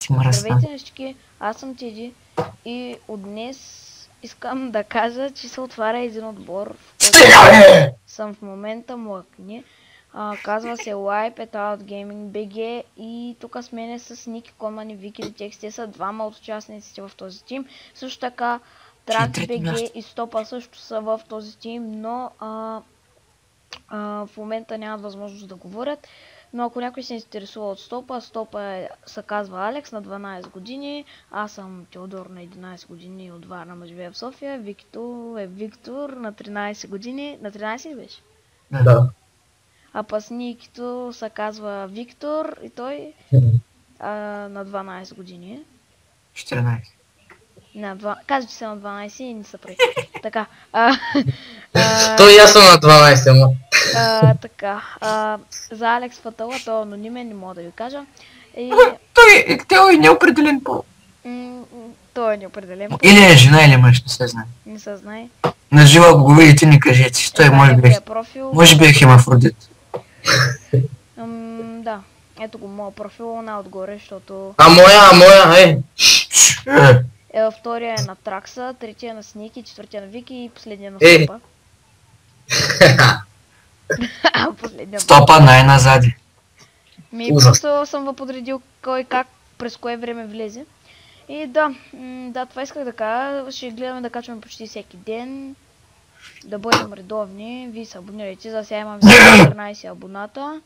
Ти мръсна. Здравейте нещики, аз съм Тиди и от днес искам да кажа, че се отваря един отбор, в който съм в момента млъкни. Казва се Wipe It Out Gaming BG и тук с мене с Ники, Коман и Вики Текст. Те са двама от участниците в този тим. Също така Trax BG и Стопа също са в този тим, но в момента нямат възможност да говорят. Но ако някой се интересува от Стопа, се казва Алекс на 12 години, аз съм Теодор на 11 години от Варна, ма живея в София, Викто е Виктор на 13 години, на 13 ли беше? Да. А пас Никито се казва Виктор и той на 12 години. 14. Казва, че са на 12 и не са прави. Така. Той и аз съм на 12, ама. Така. За Алекс Фатала, той е анонимен, не мога да ви кажа. Той е неопределен пол. Той е неопределен пол. Или е жена, или мъж, не се знае. Не се знае. На живо, ако го видите, ни кажете. Той може би е хемафродит. Да. Ето го моя профил на-отгоре, защото... моя, Втория е на Тракса, третия е на Сники, четвъртия на Вики и последния на Стопа. Стопа най-назади. Просто съм подредил кой как, през кое време влезе. И да, това исках да кажа. Ще гледаме да качваме почти всеки ден. Да бъдем редовни. Вие се абонирайте. За сега имам 14 абоната.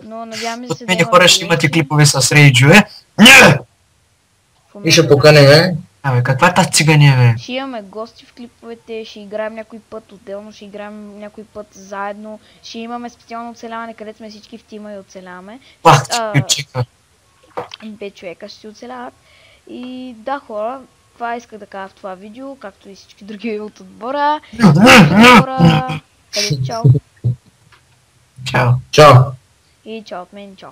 Но надяваме се да имаме хора ще имате клипове с рейджове. И ще поканем, Абе, каква е тази цигания, бе? Ще имаме гости в клиповете, ще играем някой път отделно, ще играем някой път заедно, ще имаме специално оцеляване, където сме всички в тима и оцеляваме. 5 човека ще оцеляват. И да, хора, това исках да кажа в това видео, както и всички други от отбора. Чао. Чао. Чао. И чао от мен, чао.